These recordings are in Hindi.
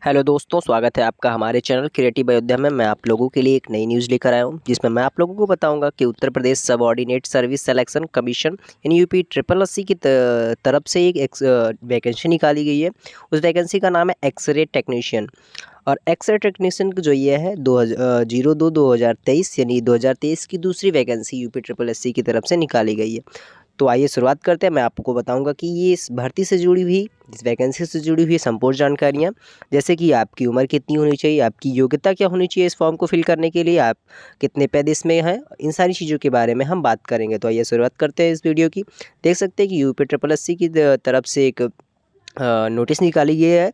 हेलो दोस्तों, स्वागत है आपका हमारे चैनल क्रिएटिव अयोध्या में। मैं आप लोगों के लिए एक नई न्यूज़ लेकर आया हूं, जिसमें मैं आप लोगों को बताऊंगा कि Uttar Pradesh subordinate service selection commission यानी यूपी ट्रिपल एससी की तरफ से एक वैकेंसी निकाली गई है। उस वैकेंसी का नाम है एक्सरे टेक्नीशियन। और एक्सरे टेक्नीशियन जो ये है 02/2023 यानी 2023 की दूसरी वैकेंसी यूपी ट्रिपल एससी की तरफ से निकाली गई है। तो आइए शुरुआत करते हैं। मैं आपको बताऊंगा कि ये इस भर्ती से जुड़ी हुई, इस वैकेंसी से जुड़ी हुई संपूर्ण जानकारियां, जैसे कि आपकी उम्र कितनी होनी चाहिए, आपकी योग्यता क्या होनी चाहिए इस फॉर्म को फिल करने के लिए, आप कितने पैदेश में हैं, इन सारी चीज़ों के बारे में हम बात करेंगे। तो आइए शुरुआत करते हैं इस वीडियो की। देख सकते हैं कि यूपी ट्रिपल एससी की तरफ से एक नोटिस निकाली गई है।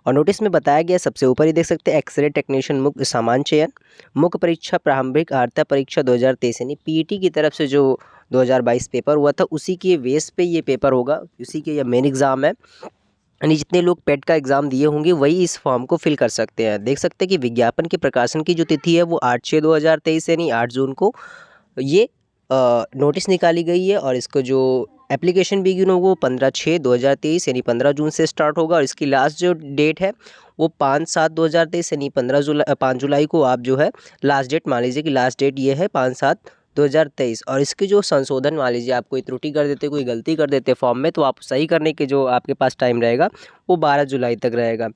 और नोटिस में बताया गया, सबसे ऊपर ही देख सकते हैं, एक्सरे टेक्नीशियन मुख्य सामान्य चयन, मुख्य परीक्षा प्रारंभिक आर्ता परीक्षा 2023 यानी पीईटी की तरफ से जो 2022 पेपर हुआ था, उसी के बेस पे ये पेपर होगा, उसी के ये मेन एग्ज़ाम है। यानी जितने लोग पेट का एग्ज़ाम दिए होंगे वही इस फॉर्म को फिल कर सकते हैं। देख सकते हैं कि विज्ञापन के प्रकाशन की जो तिथि है वो 8/6/2023 यानी 8 जून को ये नोटिस निकाली गई है। और इसको जो एप्लीकेशन बिगिन होगा वो 15/6/2023 यानी 15 जून से स्टार्ट होगा। और इसकी लास्ट जो डेट है वो 5/7/2023 यानी 5 जुलाई को आप जो है लास्ट डेट मान लीजिए कि लास्ट डेट ये है 5/7/2023। और इसकी जो संशोधन मान लीजिए आप कोई त्रुटि कर देते, कोई गलती कर देते फॉर्म में, तो आप सही करने के जो आपके पास टाइम रहेगा वो 12 जुलाई तक रहेगा।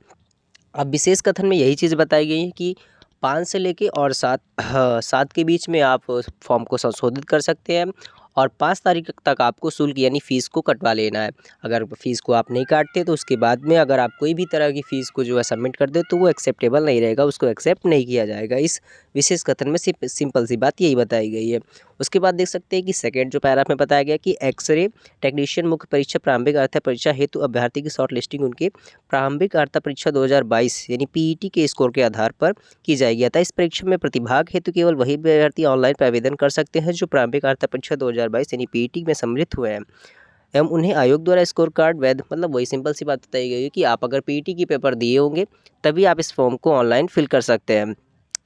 अब विशेष कथन में यही चीज़ बताई गई है कि 5 से लेके और 7 के बीच में आप फॉर्म को संशोधित कर सकते हैं। और 5 तारीख तक आपको शुल्क यानी फ़ीस को कटवा लेना है। अगर फ़ीस को आप नहीं काटते तो उसके बाद में अगर आप कोई भी तरह की फ़ीस को जो है सबमिट कर दे तो वो एक्सेप्टेबल नहीं रहेगा, उसको एक्सेप्ट नहीं किया जाएगा। इस विशेष कथन में सिंपल सी बात यही बताई गई है। उसके बाद देख सकते हैं कि सेकेंड जो पैराग्राफ में बताया गया कि एक्सरे टेक्नीशियन मुख्य परीक्षा प्रारंभिक अर्हता परीक्षा हेतु अभ्यर्थी की शॉर्ट लिस्टिंग उनके प्रारंभिक अर्हता परीक्षा 2022 यानी पीईटी के स्कोर के आधार पर की जाएगी। अतः इस परीक्षा में प्रतिभाग हेतु केवल वही अभ्यर्थी ऑनलाइन पर आवेदन कर सकते हैं जो प्रारंभिक अर्हता परीक्षा 2022 यानी पीईटी में सम्मिलित हुए हैं, एवं उन्हें आयोग द्वारा स्कोर कार्ड वैध, मतलब वही सिंपल सी बात बताई गई है कि आप अगर पीईटी की पेपर दिए होंगे तभी आप इस फॉर्म को ऑनलाइन फिल कर सकते हैं,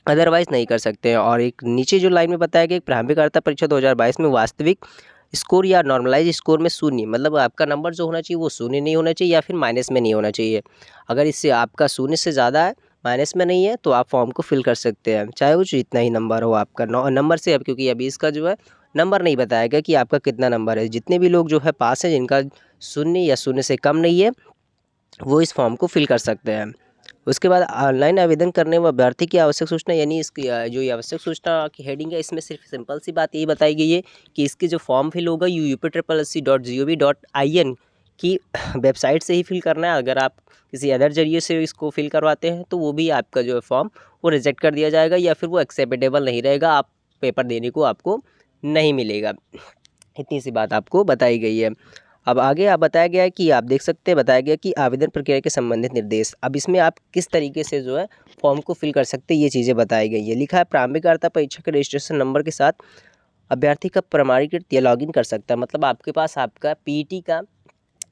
अदरवाइज नहीं कर सकते हैं। और एक नीचे जो लाइन में बताया गया, प्रारंभिक अर्हता परीक्षा 2022 में वास्तविक स्कोर या नॉर्मलाइज स्कोर में शून्य, मतलब आपका नंबर जो होना चाहिए वो शून्य नहीं होना चाहिए या फिर माइनस में नहीं होना चाहिए। अगर इससे आपका शून्य से ज़्यादा है, माइनस में नहीं है, तो आप फॉर्म को फिल कर सकते हैं, चाहे वो जितना ही नंबर हो आपका। नंबर से, अब क्योंकि अभी इसका जो है नंबर नहीं बताया गया कि आपका कितना नंबर है, जितने भी लोग जो है पास हैं, जिनका शून्य या शून्य से कम नहीं है, वो इस फॉर्म को फिल कर सकते हैं। उसके बाद ऑनलाइन आवेदन करने व अभ्यर्थी की आवश्यक सूचना, यानी इसकी जो ये आवश्यक सूचना की हेडिंग है, इसमें सिर्फ सिंपल सी बात यही बताई गई है कि इसकी जो फॉर्म फिल होगा UP.SC.gov.in की वेबसाइट से ही फिल करना है। अगर आप किसी अदर जरिए से इसको फिल करवाते हैं तो वो भी आपका जो है फॉर्म वो रिजेक्ट कर दिया जाएगा या फिर वो एक्सेप्टेबल नहीं रहेगा, आप पेपर देने को आपको नहीं मिलेगा। इतनी सी बात आपको बताई गई है। अब आगे आप बताया गया है कि आप देख सकते हैं, बताया गया कि आवेदन प्रक्रिया के संबंधित निर्देश। अब इसमें आप किस तरीके से जो है फॉर्म को फिल कर सकते हैं ये चीज़ें बताई गई है। लिखा है प्रारंभिक अर्हता परीक्षा के रजिस्ट्रेशन नंबर के साथ अभ्यर्थी का प्रमाणीकृत या लॉगिन कर सकता है, मतलब आपके पास आपका पीईटी का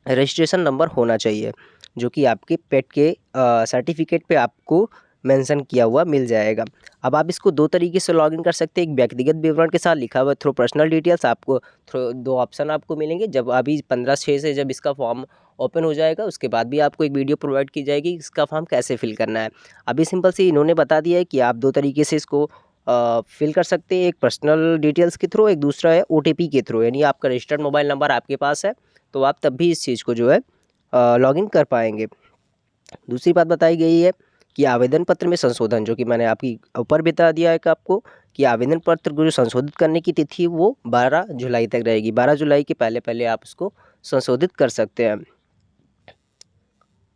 रजिस्ट्रेशन नंबर होना चाहिए, जो कि आपके पेट के सर्टिफिकेट पे आपको मेंशन किया हुआ मिल जाएगा। अब आप इसको दो तरीके से लॉगिन कर सकते हैं। एक व्यक्तिगत विवरण के साथ लिखा हुआ थ्रू पर्सनल डिटेल्स, आपको थ्रू दो ऑप्शन आपको मिलेंगे। जब अभी 15/6 से जब इसका फॉर्म ओपन हो जाएगा उसके बाद भी आपको एक वीडियो प्रोवाइड की जाएगी इसका फॉर्म कैसे फिल करना है। अभी सिंपल से इन्होंने बता दिया है कि आप दो तरीके से इसको फिल कर सकते हैं, एक पर्सनल डिटेल्स के थ्रू, एक दूसरा है ओटीपी के थ्रू, यानी आपका रजिस्टर्ड मोबाइल नंबर आपके पास है तो आप तब भी इस चीज़ को जो है लॉगिन कर पाएंगे। दूसरी बात बताई गई है कि आवेदन पत्र में संशोधन, जो कि मैंने आपकी ऊपर बता दिया है कि आपको कि आवेदन पत्र को जो संशोधित करने की तिथि वो 12 जुलाई तक रहेगी। 12 जुलाई के पहले पहले आप उसको संशोधित कर सकते हैं।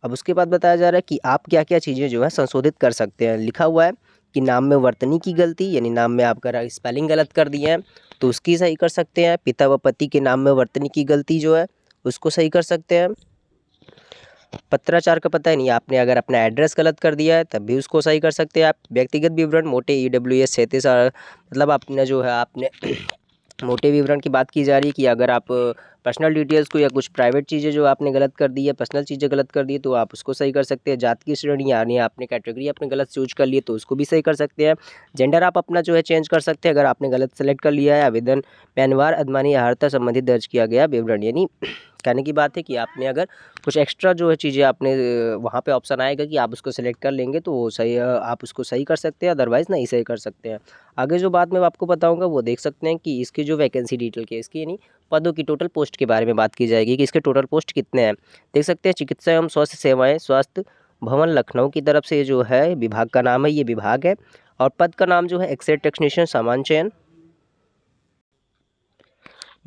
अब उसके बाद बताया जा रहा है कि आप क्या क्या चीज़ें जो है संशोधित कर सकते हैं। लिखा हुआ है कि नाम में वर्तनी की गलती, यानी नाम में आप अगर स्पेलिंग गलत कर दिए हैं तो उसकी सही कर सकते हैं। पिता व पति के नाम में वर्तनी की गलती जो है उसको सही कर सकते हैं। पत्राचार का पता है नहीं, आपने अगर अपना एड्रेस गलत कर दिया है तब भी उसको सही कर सकते हैं आप। व्यक्तिगत विवरण मोटे EWS 37, मतलब आपने जो है आपने मोटे विवरण की बात की जा रही है कि अगर आप पर्सनल डिटेल्स को या कुछ प्राइवेट चीज़ें जो आपने गलत कर दी है, पर्सनल चीज़ें गलत कर दी है, तो आप उसको सही कर सकते हैं। जात की श्रेणी यानी आपने कैटेगरी अपने गलत चूज कर लिए तो उसको भी सही कर सकते हैं। जेंडर आप अपना जो है चेंज कर सकते हैं अगर आपने गलत सेलेक्ट कर लिया है। आवेदन पैनवार अदमानी आहारता संबंधित दर्ज किया गया विवरण, यानी कहने की बात है कि आपने अगर कुछ एक्स्ट्रा जो है चीज़ें आपने वहाँ पे ऑप्शन आएगा कि आप उसको सेलेक्ट कर लेंगे तो वो सही आप उसको सही कर सकते हैं, अदरवाइज़ नहीं सही कर सकते हैं। आगे जो बात मैं आपको बताऊँगा वो देख सकते हैं कि इसकी जो वैकेंसी डिटेल की इसकी यानी पदों की टोटल पोस्ट के बारे में बात की जाएगी कि इसके टोटल पोस्ट कितने हैं। देख सकते हैं चिकित्सा एवं स्वास्थ्य सेवाएँ स्वास्थ्य भवन लखनऊ की तरफ से जो है विभाग का नाम है, ये विभाग है। और पद का नाम जो है एक्स-रे टेक्नीशियन सामान्य चयन।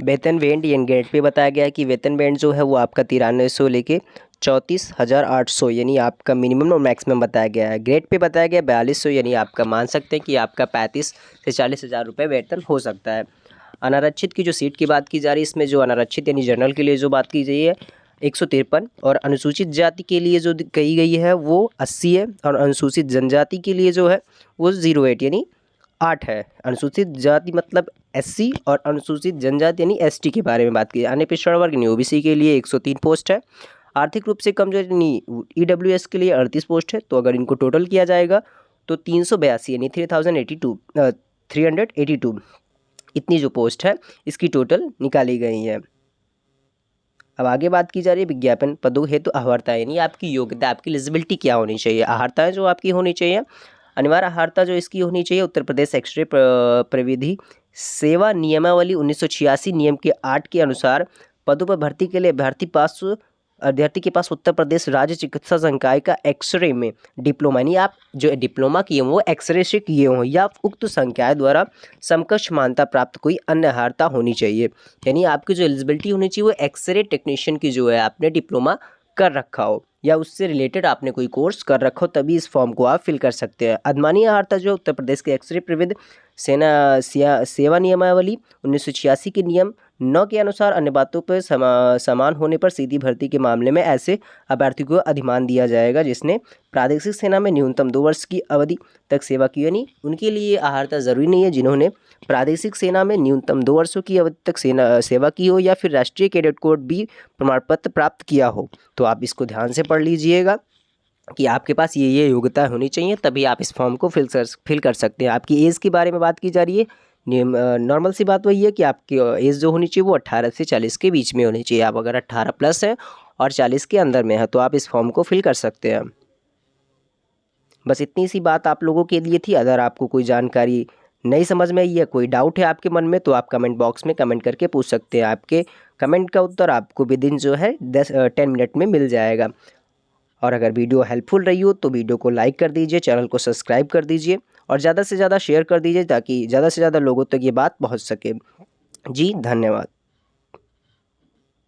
वेतन बैंड यानी ग्रेड पे बताया गया है कि वेतन बैंड जो है वो आपका 9300 लेके 34,800 यानी आपका मिनिमम और मैक्सिमम बताया गया है। ग्रेड पे बताया गया 4200 यानी आपका मान सकते हैं कि आपका 35 से 40 हज़ार रुपये वेतन हो सकता है। अनारक्षित की जो सीट की बात की जा रही है, इसमें जो अनारक्षित यानी जनरल के लिए जो बात की गई है 153 और अनुसूचित जाति के लिए जो कही गई है वो 80 है और अनुसूचित जनजाति के लिए जो है वो 08 यानी 8 है। अनुसूचित जाति मतलब एससी और अनुसूचित जनजाति यानी एसटी के बारे में बात की। अन्य पिछड़ा वर्ग यानी ओबीसी के लिए 103 पोस्ट है। आर्थिक रूप से कमजोर यानी ईडब्ल्यूएस के लिए 38 पोस्ट है। तो अगर इनको टोटल किया जाएगा तो 382 यानी 382 इतनी जो पोस्ट है इसकी टोटल निकाली गई है। अब आगे बात की जा रही है विज्ञापन पदों हेतु अहर्ता यानी आपकी योग्यता, आपकी एलिजिबिलिटी क्या होनी चाहिए। अहर्ताएँ जो आपकी होनी चाहिए, अनिवार्य अहर्ता जो इसकी होनी चाहिए उत्तर प्रदेश एक्स-रे प्रविधि सेवा नियमावली 1986 नियम के 8 के अनुसार पदों पर भर्ती के लिए अभ्यर्थी के पास उत्तर प्रदेश राज्य चिकित्सा संकाय का एक्सरे में डिप्लोमा यानी आप जो डिप्लोमा किए हों वो एक्सरे से किए हों या उक्त संकाय द्वारा समकक्ष मान्यता प्राप्त कोई अन्य अहर्ता होनी चाहिए। यानी आपकी जो एलिजिबिलिटी होनी चाहिए वो एक्सरे टेक्नीशियन की जो है आपने डिप्लोमा कर रखा हो या उससे रिलेटेड आपने कोई कोर्स कर रखा हो, तभी इस फॉर्म को आप फिल कर सकते हैं। अधिमानी अहर्ता जो उत्तर प्रदेश के एक्सरे प्रविध सेवा नियमावली 1986 के नियम 9 के अनुसार अन्य बातों पर समान होने पर सीधी भर्ती के मामले में ऐसे अभ्यर्थी को अधिमान दिया जाएगा जिसने प्रादेशिक सेना में न्यूनतम 2 वर्ष की अवधि तक सेवा की। यानी उनके लिए अहर्ता ज़रूरी नहीं है जिन्होंने प्रादेशिक सेना में न्यूनतम 2 वर्षों की अवधि तक सेवा की हो या फिर राष्ट्रीय कैडेट कोड बी प्रमाण पत्र प्राप्त किया हो। तो आप इसको ध्यान से पढ़ लीजिएगा कि आपके पास ये योग्यता होनी चाहिए, तभी आप इस फॉर्म को फिल कर सकते हैं। आपकी एज के बारे में बात की जा रही है, नॉर्मल सी बात वही है कि आपकी एज जो होनी चाहिए वो 18 से 40 के बीच में होनी चाहिए। आप अगर 18 प्लस है और 40 के अंदर में है तो आप इस फॉर्म को फिल कर सकते हैं। बस इतनी सी बात आप लोगों के लिए थी। अगर आपको कोई जानकारी नहीं समझ में आई है, कोई डाउट है आपके मन में, तो आप कमेंट बॉक्स में कमेंट करके पूछ सकते हैं। आपके कमेंट का उत्तर आपको विदिन जो है 10 मिनट में मिल जाएगा। और अगर वीडियो हेल्पफुल रही हो तो वीडियो को लाइक कर दीजिए, चैनल को सब्सक्राइब कर दीजिए और ज़्यादा से ज़्यादा शेयर कर दीजिए ताकि ज़्यादा से ज़्यादा लोगों तक ये बात पहुंच सके। जी धन्यवाद।